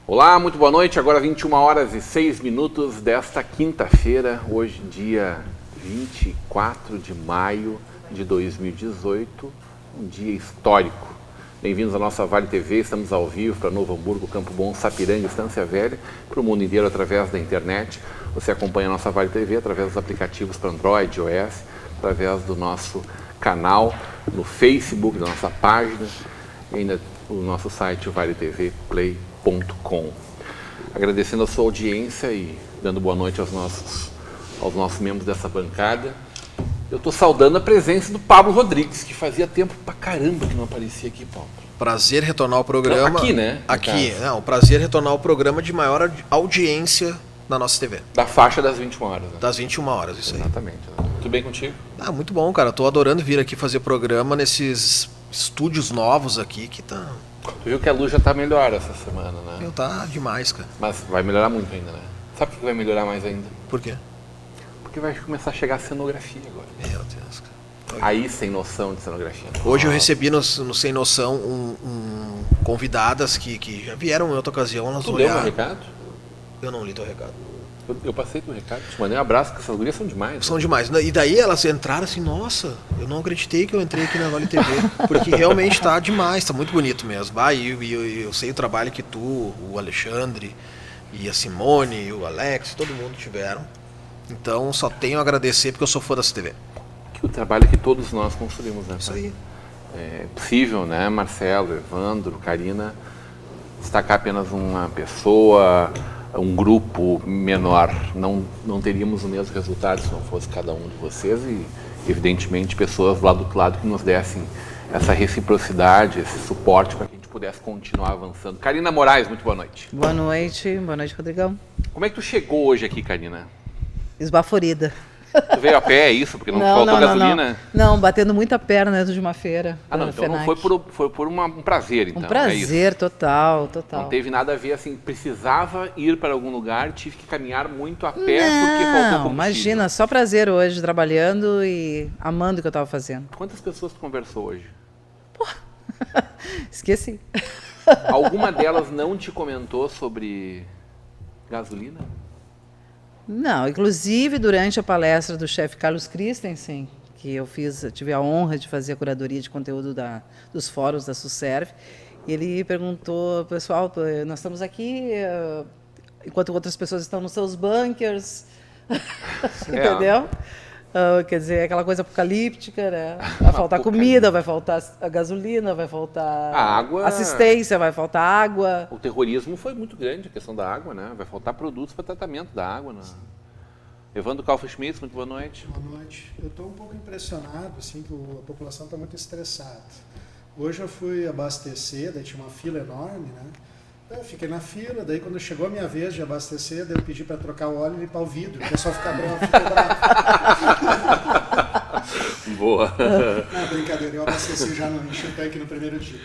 Olá, muito boa noite. Agora 21 horas e 6 minutos desta quinta-feira, hoje dia 24 de maio de 2018, um dia histórico. Bem-vindos à nossa Vale TV, estamos ao vivo para Novo Hamburgo, Campo Bom, Sapiranga, Estância Velha, para o mundo inteiro através da internet. Você acompanha a nossa Vale TV através dos aplicativos para Android, iOS, através do nosso canal no Facebook, da nossa página, e ainda o nosso site valetvplay.com. Agradecendo a sua audiência e dando boa noite aos nossos membros dessa bancada. Eu estou saudando a presença do Pablo Rodrigues, que fazia tempo pra caramba que não aparecia aqui, Pablo. Prazer retornar ao programa. Não, aqui, né? Aqui, não, prazer retornar ao programa de maior audiência na nossa TV. Da faixa das 21 horas. Né? Das 21 horas, isso aí. Exatamente. Tudo bem contigo? Muito bom, cara. Tô adorando vir aqui fazer programa nesses estúdios novos aqui que tá... Tu viu que a luz já tá melhor essa semana, né? Tá demais, cara. Mas vai melhorar muito ainda, né? Sabe por que vai melhorar mais ainda? Por quê? Porque vai começar a chegar a cenografia agora. Meu Deus, cara. Aí, sem noção de cenografia. Hoje eu recebi no Sem Noção convidadas que já vieram em outra ocasião. Elas Tu olharam. deu um recado? Eu não li teu recado. Eu passei teu recado, te mandei um abraço, porque essas gurias são demais. São demais. E daí elas entraram assim, nossa, eu não acreditei que eu entrei aqui na Vale TV, porque realmente tá demais, tá muito bonito mesmo. Eu sei o trabalho que tu, o Alexandre, e a Simone, e o Alex, todo mundo tiveram. Então só tenho a agradecer porque eu sou fã dessa TV. O trabalho que todos nós construímos, né? Isso aí. É possível, né, Marcelo, Evandro, Karina, destacar apenas uma pessoa, um grupo menor. Não teríamos o mesmo resultado se não fosse cada um de vocês e, evidentemente, pessoas lá do outro lado que nos dessem essa reciprocidade, esse suporte para que a gente pudesse continuar avançando. Karina Moraes, muito boa noite. Boa noite, Rodrigão. Como é que tu chegou hoje aqui, Karina? Esbaforida. Tu veio a pé, é isso? Porque não faltou gasolina? Não, batendo muita perna dentro de uma feira. Então não foi por um prazer, então. Um prazer, total. Não teve nada a ver, assim, precisava ir para algum lugar, tive que caminhar muito a pé porque faltou combustível. Não, imagina, só prazer hoje, trabalhando e amando o que eu estava fazendo. Quantas pessoas tu conversou hoje? Porra, esqueci. Alguma delas não te comentou sobre gasolina? Não, inclusive durante a palestra do chefe Carlos Christensen, que eu tive a honra de fazer a curadoria de conteúdo dos fóruns da SUSERV, ele perguntou, pessoal, nós estamos aqui enquanto outras pessoas estão nos seus bunkers, entendeu? Quer dizer, aquela coisa apocalíptica, né? Vai faltar comida, vai faltar a gasolina, vai faltar a água, assistência, vai faltar água. O terrorismo foi muito grande, a questão da água, né? Vai faltar produtos para tratamento da água. Né? Evandro Kalfa-Schmitz, muito boa noite. Boa noite. Eu estou um pouco impressionado, assim, que a população está muito estressada. Hoje eu fui abastecer, daí tinha uma fila enorme, né? Eu fiquei na fila, daí quando chegou a minha vez de abastecer, daí eu pedi para trocar o óleo e limpar o vidro. O pessoal ficou bravo. Boa. Não, brincadeira, eu abasteci já, não enchi o tanque no primeiro dia.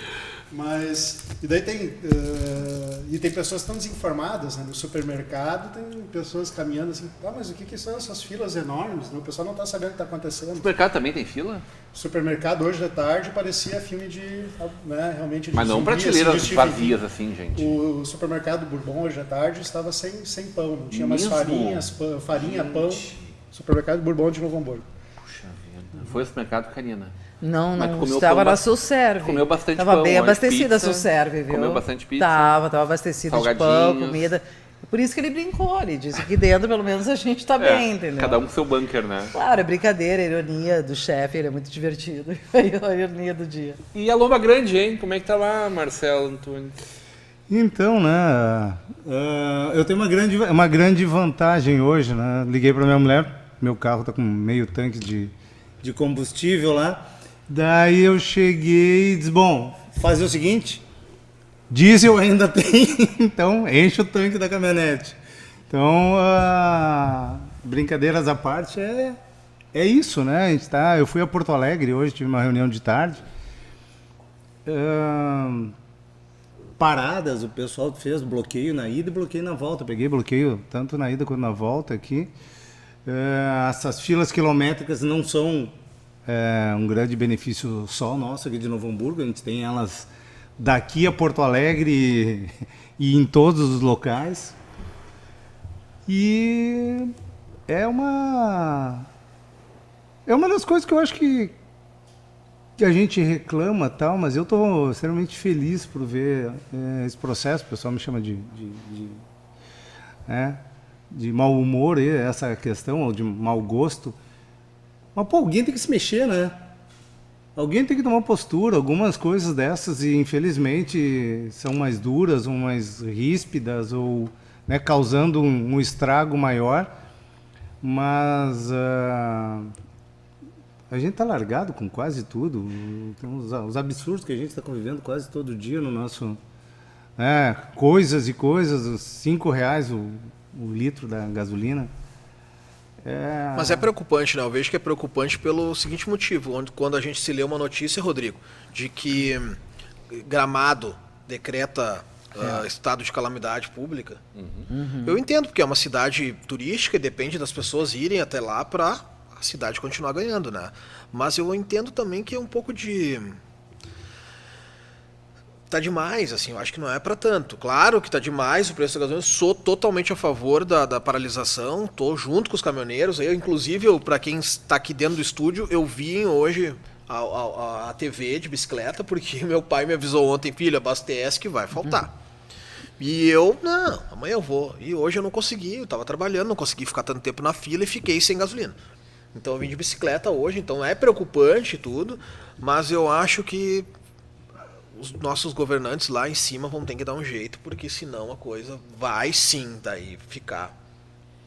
Mas, e daí tem pessoas tão desinformadas, né? No supermercado tem pessoas caminhando assim, mas o que são essas filas enormes? Né? O pessoal não está sabendo o que está acontecendo. O supermercado também tem fila? O supermercado hoje de tarde parecia filme realmente de mas não prateleiras vazias assim, gente. O supermercado Bourbon hoje à tarde estava sem pão, não tinha mais farinha, pão. Supermercado Bourbon de Novo Hamburgo. Puxa vida. Foi o supermercado, Karina? Não estava na SUSERV. Comeu bastante pão. Estava bem abastecida a SUSERV, viu? Comeu bastante pizza. Estava abastecida de pão, comida. Por isso que ele brincou, ele disse que dentro pelo menos a gente está bem, entendeu? Cada um com seu bunker, né? Claro, é brincadeira, a ironia do chefe, ele é muito divertido. A ironia do dia. E a Lomba Grande, hein? Como é que tá lá, Marcelo Antunes? Então, né, eu tenho uma grande vantagem hoje, né? Liguei para minha mulher, meu carro está com meio tanque de combustível lá. Daí eu cheguei e disse, bom, fazer o seguinte, diesel ainda tem, então enche o tanque da caminhonete. Então, brincadeiras à parte, é é isso, né? Eu fui a Porto Alegre hoje, tive uma reunião de tarde. Paradas, o pessoal fez bloqueio na ida e bloqueio na volta. Eu peguei bloqueio tanto na ida quanto na volta aqui. Essas filas quilométricas não são um grande benefício só nosso aqui de Novo Hamburgo. A gente tem elas daqui a Porto Alegre e em todos os locais. E é uma das coisas que eu acho que a gente reclama, tal, mas eu estou extremamente feliz por ver esse processo. O pessoal me chama de mau humor, essa questão, ou de mau gosto. Mas, pô, alguém tem que se mexer, né? Alguém tem que tomar postura. Algumas coisas dessas, e infelizmente, são mais duras, ou mais ríspidas, ou, né, causando um estrago maior. Mas a gente está largado com quase tudo. Tem os absurdos que a gente está convivendo quase todo dia no nosso... coisas e coisas, R$5 o litro da gasolina. Mas é preocupante, né? Eu vejo que é preocupante pelo seguinte motivo. Quando a gente se lê uma notícia, Rodrigo, de que Gramado decreta estado de calamidade pública, eu entendo, porque é uma cidade turística e depende das pessoas irem até lá para a cidade continuar ganhando, né? Mas eu entendo também que é um pouco de... Tá demais, assim, eu acho que não é para tanto. Claro que tá demais o preço da gasolina, sou totalmente a favor da paralisação, tô junto com os caminhoneiros. Eu, inclusive, para quem está aqui dentro do estúdio, eu vim hoje a TV de bicicleta, porque meu pai me avisou ontem, filho, abastece que vai faltar. E eu, não, amanhã eu vou. E hoje eu não consegui, eu tava trabalhando, não consegui ficar tanto tempo na fila e fiquei sem gasolina. Então eu vim de bicicleta hoje, então é preocupante e tudo, mas eu acho que os nossos governantes lá em cima vão ter que dar um jeito, porque senão a coisa vai sim daí ficar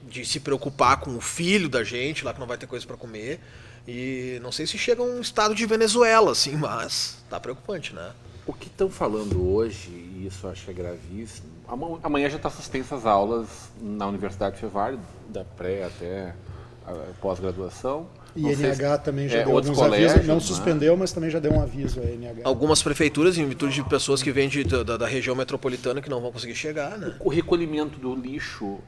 de se preocupar com o filho da gente lá que não vai ter coisa para comer. E não sei se chega a um estado de Venezuela, assim, mas tá preocupante, né? O que estão falando hoje, e isso eu acho que é gravíssimo, amanhã já está suspensas as aulas na Universidade Fevale, da pré até a pós-graduação. E a NH também já deu outros alguns colégios, avisos, não suspendeu, mas também já deu um aviso a NH. Algumas prefeituras, em virtude de pessoas que vêm da região metropolitana que não vão conseguir chegar, né? O recolhimento do lixo,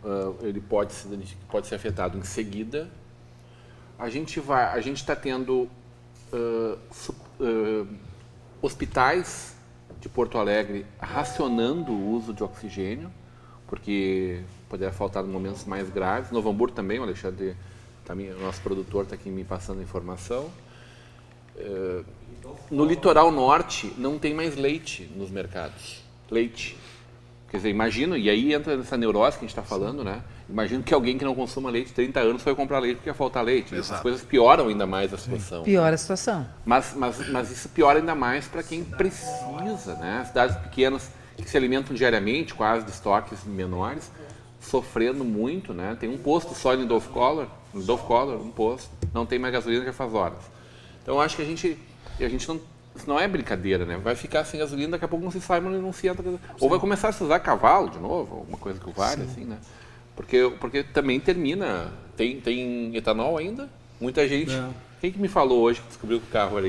ele pode ser afetado em seguida. A gente está tendo hospitais de Porto Alegre racionando o uso de oxigênio, porque poderá faltar em momentos mais graves. Novo Hamburgo também, o Alexandre, o nosso produtor está aqui me passando a informação. No litoral norte não tem mais leite nos mercados. Leite. Quer dizer, imagina, e aí entra nessa neurose que a gente está falando, né? Imagino que alguém que não consuma leite 30 anos foi comprar leite porque ia faltar leite. Essas coisas pioram ainda mais a situação. Piora a situação. Mas isso piora ainda mais para quem precisa, né? Cidades pequenas que se alimentam diariamente, quase de estoques menores, sofrendo muito, né? Tem um posto só em Dove Color, um posto, não tem mais gasolina já faz horas. Então eu acho que a gente não, isso não é brincadeira, né? Vai ficar sem gasolina, daqui a pouco não se sai, mas não se entra. Ou vai começar a se usar cavalo de novo, alguma coisa que vale, assim, né? Porque também termina, tem etanol ainda, muita gente... Quem que me falou hoje que descobriu que o carro era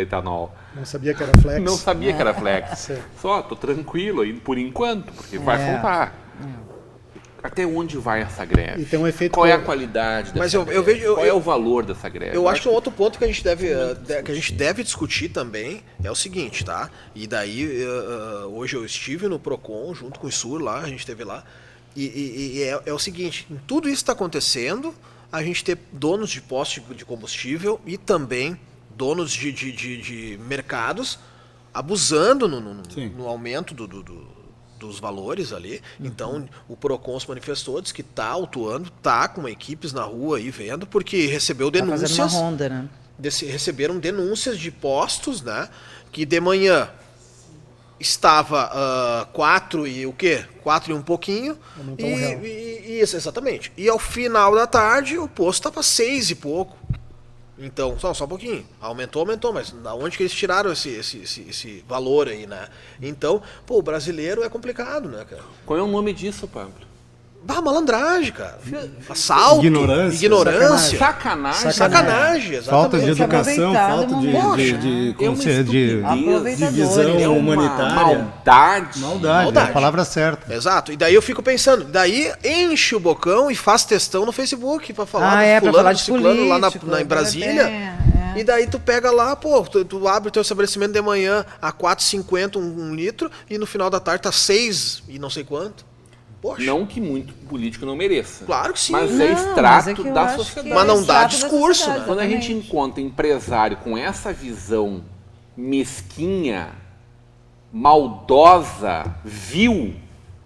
etanol? Não sabia que era flex. Não sabia que era flex. Só, tô tranquilo aí por enquanto, porque vai faltar. Até onde vai essa greve? E tem um efeito. Qual é a qualidade dessa greve? Qual é o valor dessa greve? Eu acho que um outro ponto que a gente deve discutir também é o seguinte, tá? E daí, hoje eu estive no Procon junto com o ISUR lá, a gente esteve lá, e é o seguinte, tudo isso está acontecendo, a gente ter donos de postos de combustível e também donos de mercados abusando no aumento dos valores ali. Então o Procon se manifestou, disse que está autuando, está com equipes na rua aí vendo, porque recebeu denúncias. Tá fazendo uma ronda, né? Receberam denúncias de postos, né? Que de manhã estava 4 e um pouquinho. Isso, exatamente. E ao final da tarde o posto estava 6 e pouco. Então, só um pouquinho. Aumentou, mas da onde que eles tiraram esse valor aí, né? Então, o brasileiro é complicado, né, cara? Qual é o nome disso, Pablo? Malandragem, cara. Assalto, ignorância. Sacanagem. Sacanagem, exatamente. Falta de educação, Aproveitar falta do de visão É uma humanitária. maldade. É a palavra certa. Exato. E daí eu fico pensando, daí enche o bocão e faz textão no Facebook pra falar do pra fulano, falar do de ciclano lá político, em Brasília. E daí tu pega lá, pô, tu abre o teu estabelecimento de manhã a 4,50 um litro e no final da tarde tá 6 e não sei quanto. Poxa. Não que muito político não mereça. Claro que sim. Mas Não, é mas extrato é que eu da acho sociedade. que Mas não dá extrato da discurso, sociedade, né? Quando a gente exatamente. encontra empresário com essa visão mesquinha, maldosa, vil,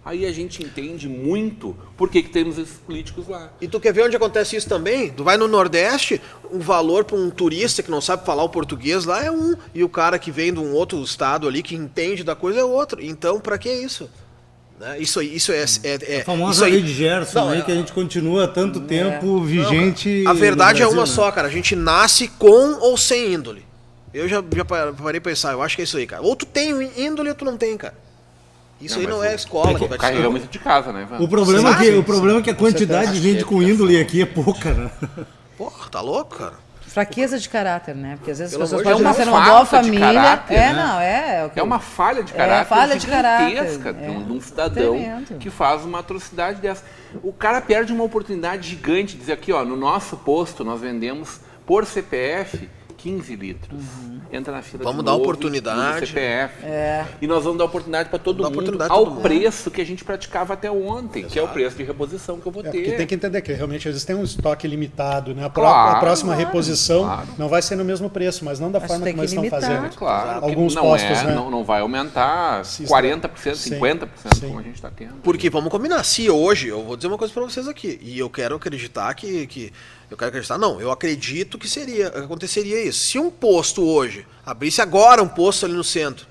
aí a gente entende muito por que temos esses políticos lá. E tu quer ver onde acontece isso também? Tu vai no Nordeste, o valor para um turista que não sabe falar o português lá é um, e o cara que vem de um outro estado ali, que entende da coisa, é outro. Então, pra que isso? Né? Isso é A famosa isso aí. lei de Gerson, Não, aí, que a gente continua há tanto tempo vigente. A verdade no é Brasil, uma né? só, cara. A gente nasce com ou sem índole. Eu já parei pra pensar, eu acho que é isso aí, cara. Ou tu tem índole ou tu não tem, cara. Isso aí não é a escola que vai te Carregamos isso de casa, né, Ivan? O problema é que a quantidade de gente com índole aqui é pouca, né? Porra, tá louco, cara? Fraqueza de caráter, né? Porque às vezes Pelo as pessoas amor de podem Deus. nascer numa Falta boa de família. caráter, né? O que É uma falha de caráter falha de caráter, gigantesca de um cidadão Tremendo. que faz uma atrocidade dessa. O cara perde uma oportunidade gigante de dizer aqui, ó, no nosso posto nós vendemos por CPF 15 litros. Entra na fila Vamos de dar novo, oportunidade. do CPF. E nós vamos dar oportunidade para todo Dá mundo oportunidade ao pra todo mundo. preço que a gente praticava até ontem, que é o preço de reposição que eu vou Porque ter. tem que entender que realmente eles têm um estoque limitado, né? Claro, A próxima claro, reposição claro. não vai ser no mesmo preço, mas não da Mas forma tem como eles que estão limitar. fazendo. Claro, porque Alguns não, postos, né? não vai aumentar Se 40%, sim, 50%, sim. como a gente está tendo. Porque, vamos combinar, se hoje, eu vou dizer uma coisa pra vocês aqui, e eu quero acreditar eu acredito que aconteceria isso. Se um posto hoje, abrisse agora um posto ali no centro,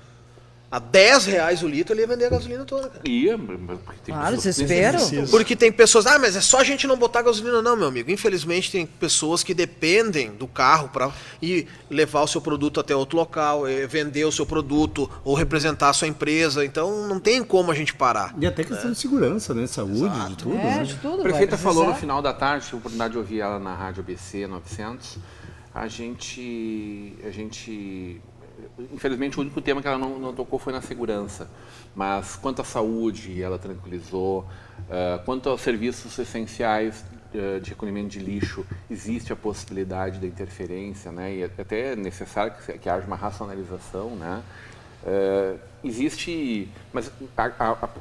a R$10 o litro, ele ia vender a gasolina toda, cara. Porque tem Claro, pessoas que desespero. precisam. Porque tem pessoas, mas é só a gente não botar gasolina. Não, meu amigo. Infelizmente tem pessoas que dependem do carro para ir levar o seu produto até outro local, vender o seu produto ou representar a sua empresa. Então não tem como a gente parar. E até questão de segurança, né? Saúde, de tudo, né? de tudo. A prefeita vai falou no precisar. final da tarde, tive a oportunidade de ouvir ela na Rádio ABC 900. A gente infelizmente o único tema que ela não tocou foi na segurança, mas quanto à saúde, ela tranquilizou, quanto aos serviços essenciais de recolhimento de lixo, existe a possibilidade da interferência, né? E até é necessário que haja uma racionalização, né? Existe, mas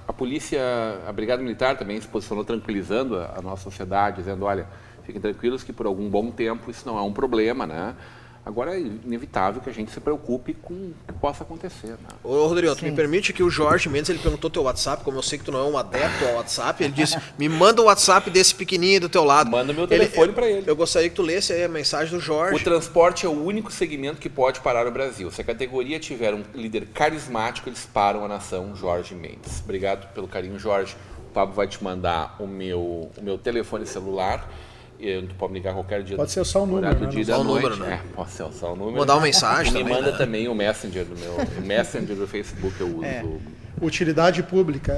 a polícia, a Brigada Militar também se posicionou tranquilizando a nossa sociedade, dizendo, olha, fiquem tranquilos que por algum bom tempo isso não é um problema, né? Agora é inevitável que a gente se preocupe com o que possa acontecer, né? Ô, Rodrigo, tu Sim. me permite que o Jorge Mendes, ele perguntou teu WhatsApp, como eu sei que tu não é um adepto ao WhatsApp, ele disse, me manda o WhatsApp desse pequenininho do teu lado. Manda meu telefone pra ele. Eu gostaria que tu lesse aí a mensagem do O Jorge. transporte é o único segmento que pode parar no Brasil. Se a categoria tiver um líder carismático, eles param a nação. Jorge Mendes. Obrigado pelo carinho, Jorge. O Pablo vai te mandar o meu telefone celular. Tu pode ligar qualquer dia. Pode ser só o número, horário do né? dia e Só da o noite. número, né? Pode ser só o número. Mandar uma mensagem E me também, manda né? também o Messenger o Messenger do Facebook eu uso. Utilidade pública,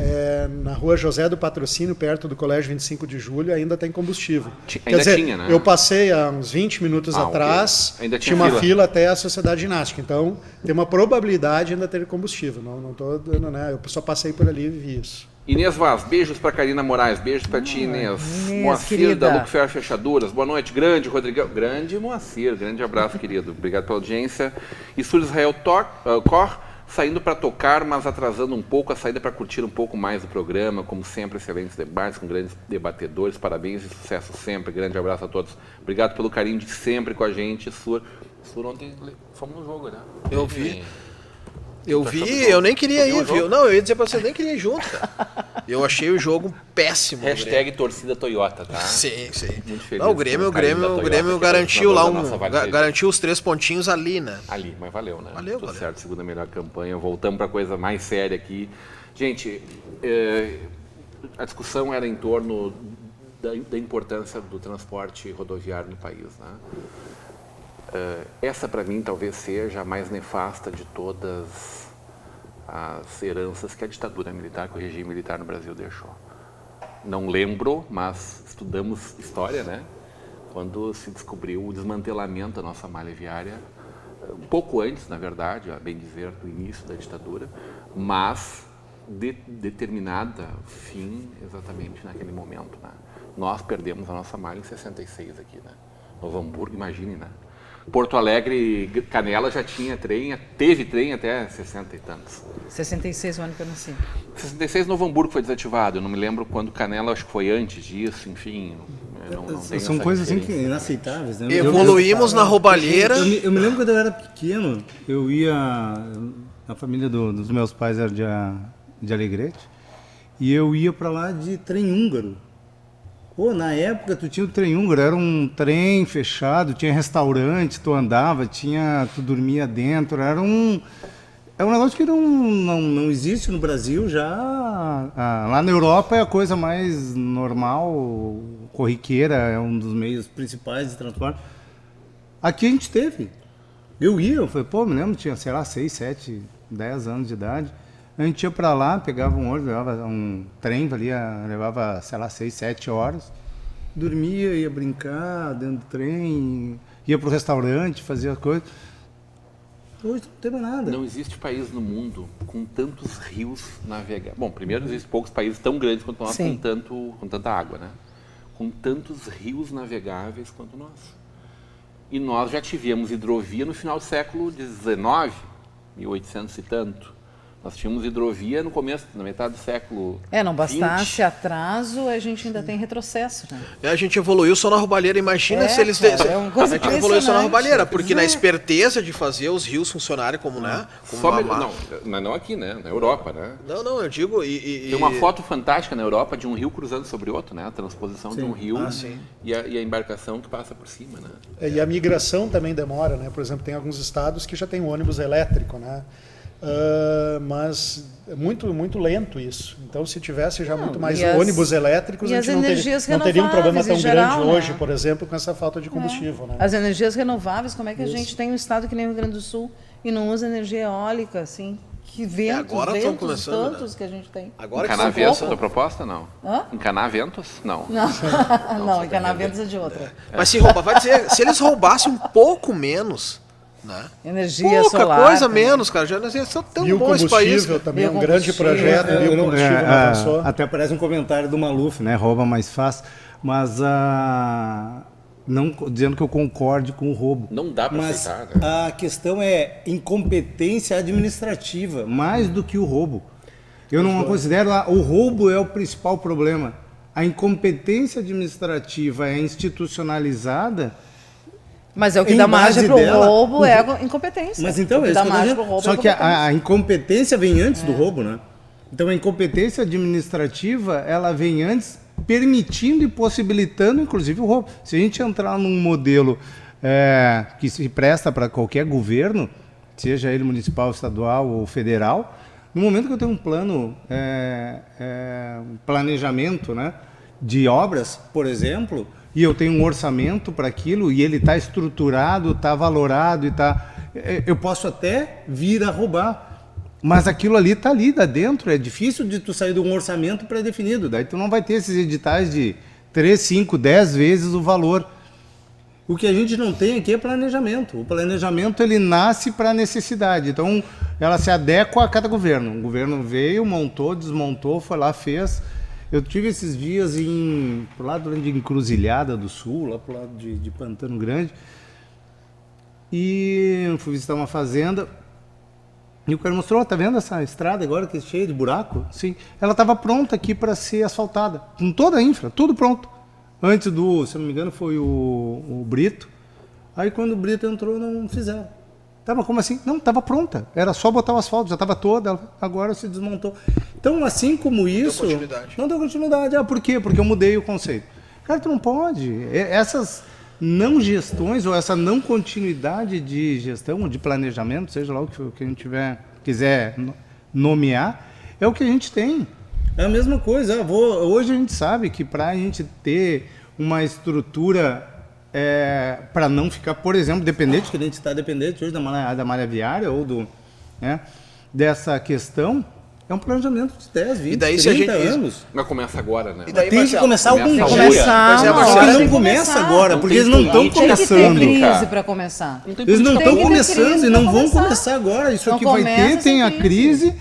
na rua José do Patrocínio, perto do Colégio 25 de Julho, ainda tem combustível. Ainda tinha, né? Eu passei há uns 20 minutos atrás, ok. Ainda tinha tinha uma fila. fila até a Sociedade Ginástica. Então, tem uma probabilidade de ainda ter combustível. Não estou dando, né? Eu só passei por ali e vi isso. Inês Vaz, beijos para Karina Moraes, beijos para ti, Inês. Moacir querida. da Luxfer Fechaduras, boa noite, grande Rodrigão, grande Moacir, grande abraço, querido, obrigado pela audiência. Estúdio Israel Cor, saindo para tocar, mas atrasando um pouco a saída para curtir um pouco mais do programa, como sempre, excelentes debates com grandes debatedores, parabéns e sucesso sempre, grande abraço a todos. Obrigado pelo carinho de sempre com a gente, Sur ontem fomos no jogo, né? Eu vi. Tu achou do Eu nem queria jogo? ir, Tu viu o viu? Não, eu ia dizer pra você, eu nem queria ir junto, cara. Eu achei o jogo péssimo. Hashtag torcida Toyota, tá? Sim, sim. Muito feliz Não, o com Grêmio, o carinho da Toyota, que é garantiu lá patrocinador da nossa Vale Verde. garantiu os 3 pontinhos ali, né? Ali, mas valeu, né? Valeu, Tudo valeu. certo, segunda melhor campanha. Voltamos para coisa mais séria aqui. Gente, a discussão era em torno da importância do transporte rodoviário no país, né? Essa, para mim, talvez seja a mais nefasta de todas as heranças que a ditadura militar, que o regime militar no Brasil deixou. não lembro, mas estudamos história, né? Quando se descobriu o desmantelamento da nossa malha viária, um pouco antes, na verdade, a bem dizer, do início da ditadura, mas determinada fim exatamente naquele momento, né? Nós perdemos a nossa malha em 66 aqui, né? Novo Hamburgo, imagine, né? Porto Alegre, Canela já tinha trem, teve trem até 60 e tantos. 66 o ano que eu nasci. 66 Novo Hamburgo foi desativado, eu não me lembro quando Canela, acho que foi antes disso, enfim. Não tenho São essa coisas assim que referência. inaceitáveis, né? Evoluímos na roubalheira. Eu me lembro quando eu era pequeno, eu ia. A família dos meus pais era de Alegrete, e eu ia para lá de trem húngaro. Pô, na época tu tinha o trem húngaro, era um trem fechado, tinha restaurante, tu andava, tu dormia dentro, é um negócio que não existe no Brasil já. Lá na Europa é a coisa mais normal, corriqueira, é um dos meios principais de transporte. Aqui a gente teve. Eu falei, pô, me lembro, tinha, sei lá, 6, 7, 10 anos de idade. A gente ia para lá, pegava um ônibus, levava um trem, levava, sei lá, 6, 7 horas. Dormia, ia brincar dentro do trem, ia pro restaurante, fazia as coisas. Hoje não tem mais nada. Não existe país no mundo com tantos rios navegáveis. Bom, primeiro, existem poucos países tão grandes quanto nós com tanta água, né? Com tantos rios navegáveis quanto nós. E nós já tivemos hidrovia no final do século XIX, 1800 e tanto. Nós tínhamos hidrovia no começo, na metade do século Não bastasse 20. atraso, a gente ainda tem retrocesso, né? A gente evoluiu só na roubalheira, imagina se eles... Cara, é uma coisa a gente evoluiu só na roubalheira, impressionante. porque na esperteza de fazer os rios funcionarem como, né? Como Só uma... não, mas não aqui, né? Na Europa, né? Não, eu digo... Tem uma foto fantástica na Europa de um rio cruzando sobre outro, né? A transposição de um rio e a embarcação que passa por cima, né? E a migração também demora, né? Por exemplo, tem alguns estados que já tem um ônibus elétrico, né? Mas é muito lento isso. Então, se tivesse já muito mais ônibus elétricos, a gente não teria um problema tão grande hoje, por exemplo, com essa falta de combustível. Né? As energias renováveis, como é que a gente tem um estado que nem o Rio Grande do Sul e não usa energia eólica, assim? Que ventos, tantos, né? Que a gente tem. Agora encanar ventos da proposta, não? Encanar ventos? Não. Não, encanar ventos é de outra. Mas vai dizer, se eles roubassem um pouco menos... Né? Energia pouca solar. coisa menos, cara. Já são tão bom esse país. Também é um grande projeto. Biocombustível não avançou. Até parece um comentário do Maluf, né? Rouba mais fácil. Mas não dizendo que eu concorde com o roubo. Não dá para aceitar. Né? A questão é incompetência administrativa, mais do que o roubo. Eu não considero o roubo é o principal problema. A incompetência administrativa é institucionalizada. Mas é o que dá margem para o roubo é a incompetência. Mas então, dá margem pro roubo. Só que a incompetência vem antes do roubo, né? Então a incompetência administrativa, ela vem antes, permitindo e possibilitando, inclusive, o roubo. Se a gente entrar num modelo que se presta para qualquer governo, seja ele municipal, estadual ou federal, no momento que eu tenho um plano, um planejamento, né, de obras, por exemplo, e eu tenho um orçamento para aquilo, e ele está estruturado, está valorado, eu posso até vir a roubar, mas aquilo ali está ali dentro, é difícil de tu sair de um orçamento pré-definido, daí tu não vai ter esses editais de 3, 5, 10 vezes o valor. O que a gente não tem aqui é planejamento. O planejamento, ele nasce para a necessidade, então ela se adequa a cada governo. O governo veio, montou, desmontou, foi lá, fez. Eu tive esses dias pro lado de Encruzilhada do Sul, lá pro lado de Pantano Grande, e fui visitar uma fazenda, e o cara mostrou, tá vendo essa estrada agora que é cheia de buraco? Sim, ela estava pronta aqui para ser asfaltada, com toda a infra, tudo pronto. Antes se não me engano, foi o Brito, aí quando o Brito entrou, não fizeram. Mas como assim? Não, estava pronta. Era só botar o asfalto, já estava toda, agora se desmontou. Então, assim como isso... Não deu continuidade. Por quê? Porque eu mudei o conceito. Cara, tu não pode. Essas não gestões ou essa não continuidade de gestão, de planejamento, seja lá o que a gente quiser nomear, é o que a gente tem. É a mesma coisa. Hoje a gente sabe que para a gente ter uma estrutura... para não ficar, por exemplo, dependente, que a gente está dependente hoje da malha viária ou dessa questão, É um planejamento de 10, 20, E daí, se a 30 gente- anos. Mas começa agora, né? E daí, Tem que Marcelo, começar algum começa dia. começar, Pois é, uma Marcelo, hora Porque tem não que começa começar. agora, Não porque tem eles não estão política. Tem que ter começando. crise para começar. Não tem Eles não Tem estão que ter começando crise e não pra vão começar. começar agora. Isso Não aqui vai começa ter, tem sem a crise.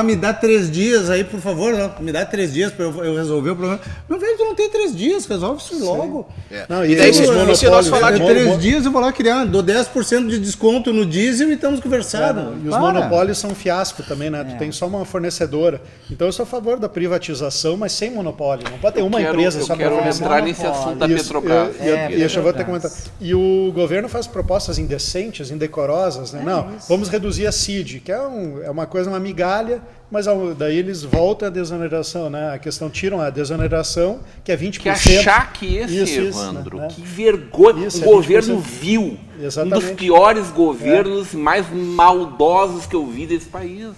Me dá 3 dias aí, por favor. Me dá 3 dias para eu resolver o problema. Meu velho, tu não tem 3 dias, resolve isso logo. Não, E daí, se nós falar de 3 dias eu vou lá criar, dou 10% de desconto no diesel e estamos conversando. E os monopólios são um fiasco também, né? Tu tem só uma fornecedora. Então eu sou a favor da privatização, mas sem monopólio. Não pode ter uma empresa só para Eu quero fornecer. entrar nesse assunto da Isso, Petrobras. e eu já vou até comentar. E o governo faz propostas indecentes, indecorosas, né? Não, vamos reduzir a CID, que é uma coisa, uma migalha, mas daí eles voltam à desoneração, né? A questão, tiram a desoneração, que é 20%. Que achar que esse, Evandro, que vergonha. Isso, O é governo 20%. vil. Exatamente. Um dos piores governos mais maldosos que eu vi desse país.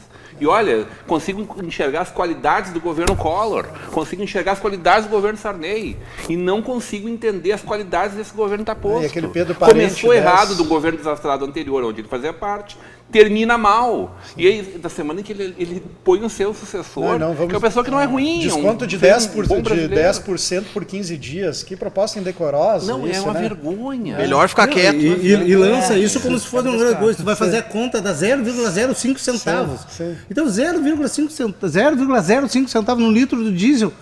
E olha, consigo enxergar as qualidades do governo Collor, consigo enxergar as qualidades do governo Sarney, e não consigo entender as qualidades desse governo Taposto. E aquele Pedro Parente Começou errado do governo desastrado anterior, onde ele fazia parte, termina mal. E aí, da semana em que ele põe o seu sucessor, que é uma pessoa que não é ruim. Desconto de 10% por 15 dias. Que proposta indecorosa. Não, isso, é uma né? vergonha. melhor ficar quieto. E lança isso como se fosse uma grande coisa. Tu vai fazer a conta da 0,05 centavos. Sim. Então 0,05 centavos no litro do diesel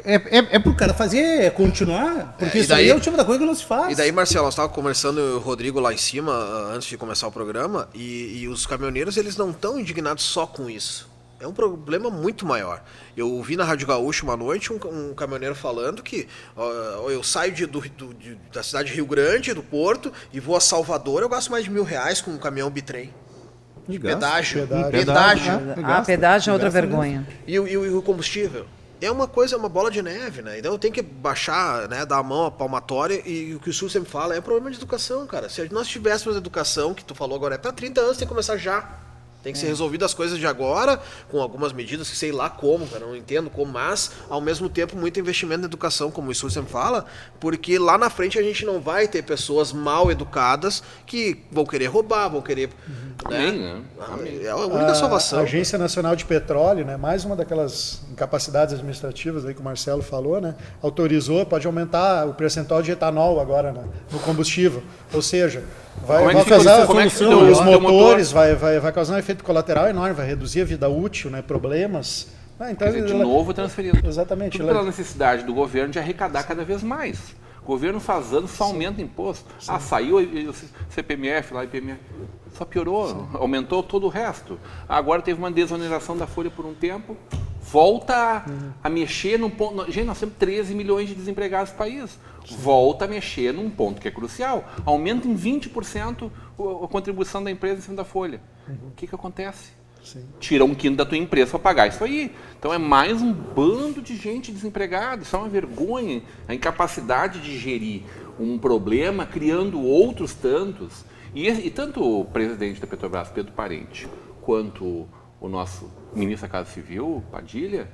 é pro cara fazer, continuar. Porque E isso aí daí- é o tipo da coisa que não se faz. E daí, Marcelo, nós estávamos conversando, eu e o Rodrigo lá em cima, antes de começar o programa, e os caminhoneiros, eles não estão indignados só com isso. É um problema muito maior. Eu ouvi na Rádio Gaúcha uma noite um caminhoneiro falando que eu saio da cidade de Rio Grande, do Porto, e vou a Salvador, eu gasto mais de R$1.000 com um caminhão bitrem. De pedágio. Pedágio. Pedágio é outra vergonha. E o combustível? É uma bola de neve, né? Então eu tenho que baixar, né, dar a mão à palmatória, e o que o Sul sempre fala é problema de educação, cara. Se nós tivéssemos educação, que tu falou agora, é para 30 anos, tem que começar já. Tem que ser resolvido as coisas de agora, com algumas medidas que sei lá como, cara, não entendo como, mas ao mesmo tempo muito investimento na educação, como o Sul sempre fala, porque lá na frente a gente não vai ter pessoas mal educadas que vão querer roubar, vão querer... Amém, né? É a única salvação. A Agência Nacional de Petróleo, né, mais uma daquelas incapacidades administrativas aí que o Marcelo falou, né, autorizou, pode aumentar o percentual de etanol agora, né, no combustível. Ou seja, vai causar os motores, vai causar um efeito colateral enorme, vai reduzir a vida útil, né, problemas. Então, Quer dizer, de novo transferindo. Exatamente. Tudo pela necessidade do governo de arrecadar cada vez mais. O governo faz anos, só aumenta imposto. Sim. Saiu o CPMF lá, IPMF. Só piorou, aumentou todo o resto. Agora teve uma desoneração da folha por um tempo, volta a mexer num ponto... Gente, nós temos 13 milhões de desempregados no país. Volta a mexer num ponto que é crucial. Aumenta em 20% a contribuição da empresa em cima da folha. O que acontece? Sim. Tira um quinto da tua empresa para pagar isso aí. Então é mais um bando de gente desempregada. Isso é uma vergonha. A incapacidade de gerir um problema, criando outros tantos. E tanto o presidente da Petrobras, Pedro Parente, quanto o nosso ministro da Casa Civil, Padilha,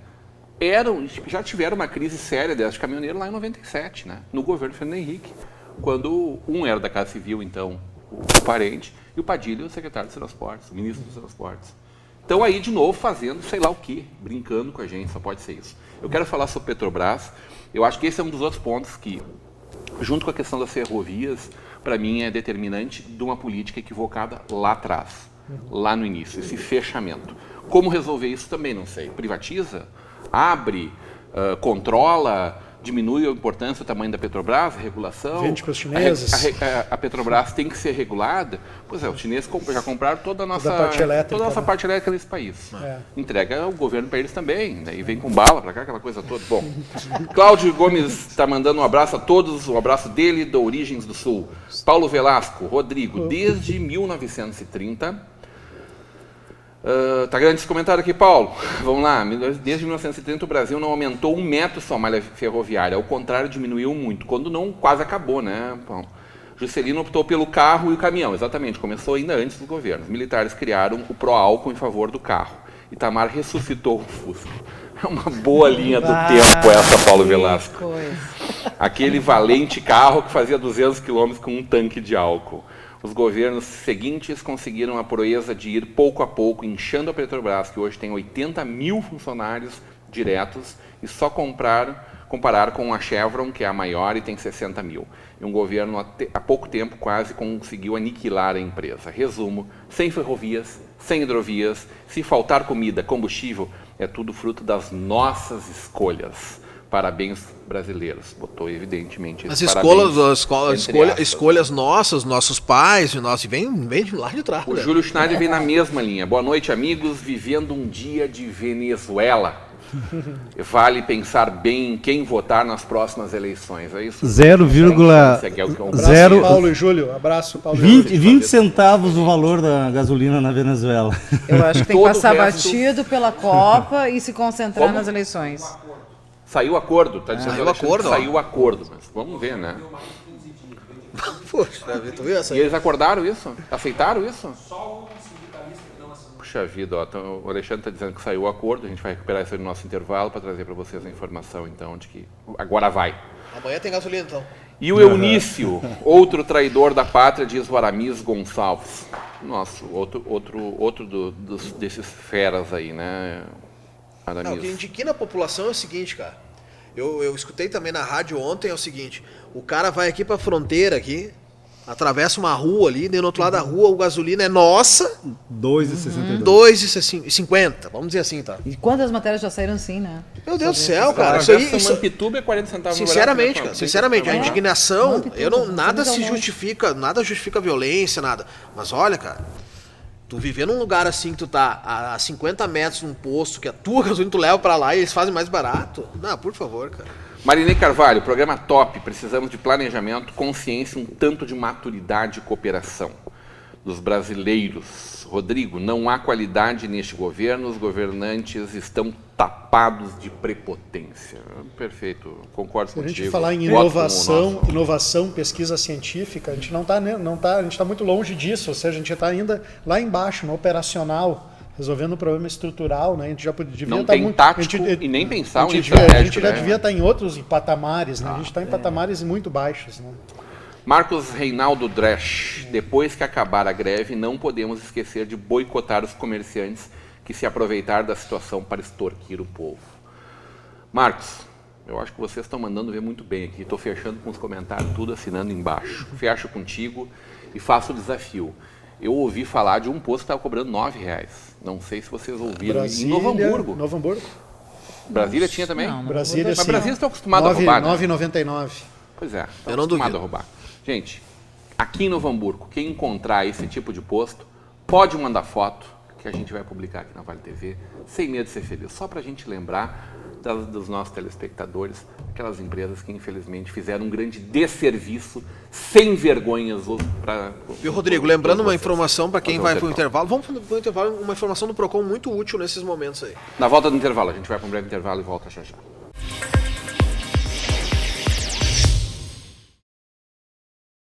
já tiveram uma crise séria dessas de caminhoneiro lá em 97, né? No governo Fernando Henrique. Quando um era da Casa Civil, então, o Parente, e o Padilha, o secretário dos Transportes, o ministro dos Transportes. Então aí, de novo, fazendo sei lá o quê, brincando com a gente, só pode ser isso. Eu quero falar sobre Petrobras. Eu acho que esse é um dos outros pontos que, junto com a questão das ferrovias, para mim é determinante de uma política equivocada lá atrás, lá no início, esse fechamento. Como resolver isso também não sei. Privatiza? Abre? Controla? Diminui a importância do tamanho da Petrobras, a regulação? Vende para os chineses? A Petrobras tem que ser regulada? Pois é, os chineses já compraram toda a nossa parte elétrica nesse país. Entrega o governo para eles também, daí vem com bala para cá, aquela coisa toda. Bom, Cláudio Gomes está mandando um abraço a todos, um abraço dele, do Origens do Sul. Paulo Velasco, Rodrigo, desde 1930... Tá grande esse comentário aqui, Paulo. Vamos lá. Desde 1930 o Brasil não aumentou 1 metro só a malha ferroviária. Ao contrário, diminuiu muito. Quando não, quase acabou, né, Paulo? Juscelino optou pelo carro e o caminhão. Exatamente. Começou ainda antes do governo. Os militares criaram o pró-álcool em favor do carro. Itamar ressuscitou o Fusca. É uma boa linha do tempo essa, Paulo Velasco. Aquele valente carro que fazia 200 km com um tanque de álcool. os governos seguintes conseguiram a proeza de ir pouco a pouco inchando a Petrobras, que hoje tem 80 mil funcionários diretos, e só comparar com a Chevron, que é a maior e tem 60 mil. E um governo há pouco tempo quase conseguiu aniquilar a empresa. Resumo, sem ferrovias, sem hidrovias, se faltar comida, combustível, é tudo fruto das nossas escolhas. Parabéns, brasileiros. Botou, evidentemente, As escolhas nossas, nossos pais, vem de lá de trás. O né? Júlio Schneider vem na mesma linha. Boa noite, amigos. Vivendo um dia de Venezuela. Vale pensar bem em quem votar nas próximas eleições. É isso? 0,0 Paulo e Júlio. Abraço, Paulo e Júlio. 20 centavos o valor da gasolina na Venezuela. Eu acho que tem que Todo passar o resto- batido pela Copa e se concentrar Como? nas eleições. Saiu o acordo, tá dizendo Saiu o Alexandre acordo, que ó. saiu o acordo, mas vamos ver, né? Poxa, tu viu essa E aí? eles acordaram isso? Aceitaram isso? Puxa vida, ó, então, o Alexandre está dizendo que saiu o acordo, a gente vai recuperar isso aí no nosso intervalo para trazer para vocês a informação, então, de que agora vai. Amanhã tem gasolina, então. E o Eunício, outro traidor da pátria, diz o Aramis Gonçalves. Nossa, outro desses feras aí, né, Aramis? Não, o que indiquei na população é o seguinte, cara. Eu escutei também na rádio ontem, é o seguinte. O cara vai aqui pra fronteira aqui, atravessa uma rua ali, do outro lado da rua, o gasolina é nossa, 2,62. 2,50, vamos dizer assim, tá? E quantas matérias já saíram assim, né? Meu Deus do céu, cara. Cara, Isso aí, essa Mampituba é 40 centavos mais sinceramente, barato, né, cara, sinceramente, a É. indignação, Mampituba, eu não, nada vamos se ao longe. justifica, nada justifica a violência, nada. Mas olha, cara, tu viver num lugar assim que tu tá a 50 metros de um posto, que a tua gasolina tu leva pra lá e eles fazem mais barato, não, por favor, cara. Marinei Carvalho, programa top. Precisamos de planejamento, consciência, um tanto de maturidade e cooperação dos brasileiros. Rodrigo, não há qualidade neste governo, os governantes estão tapados de prepotência. Perfeito, concordo Se a contigo. gente falar em Voto com o nosso- inovação, pesquisa científica, a gente a gente está muito longe disso, ou seja, a gente está ainda lá embaixo, no operacional, resolvendo um problema estrutural, né? A gente já devia Não estar tem muito, tático e nem pensar um a gente estratégico, já né? devia estar em outros patamares, né? A gente está em patamares muito baixos, né? Marcos Reinaldo Dresch, depois que acabar a greve, não podemos esquecer de boicotar os comerciantes que se aproveitaram da situação para extorquir o povo. Marcos, eu acho que vocês estão mandando ver muito bem aqui. Estou fechando com os comentários, tudo assinando embaixo. Fecho contigo e faço o desafio. Eu ouvi falar de um posto que estava cobrando R$9. Não sei se vocês ouviram. Brasília, em Novo Hamburgo. Novo Hamburgo. Brasília tinha também? Não, Brasília, Mas Mas sim. Brasília está acostumado a roubar, né? 9,99. Pois é, está Eu não acostumado duvido. a roubar. Gente, aqui em Novo Hamburgo, quem encontrar esse tipo de posto, pode mandar foto, que a gente vai publicar aqui na Vale TV, sem medo de ser feliz. Só para a gente lembrar dos nossos telespectadores, aquelas empresas que infelizmente fizeram um grande desserviço, sem vergonhas para... Viu, Rodrigo, lembrando uma informação para quem Fazer um vai pro intervalo. intervalo, vamos pro intervalo, uma informação do Procon muito útil nesses momentos aí. Na volta do intervalo, a gente vai para um breve intervalo e volta já já.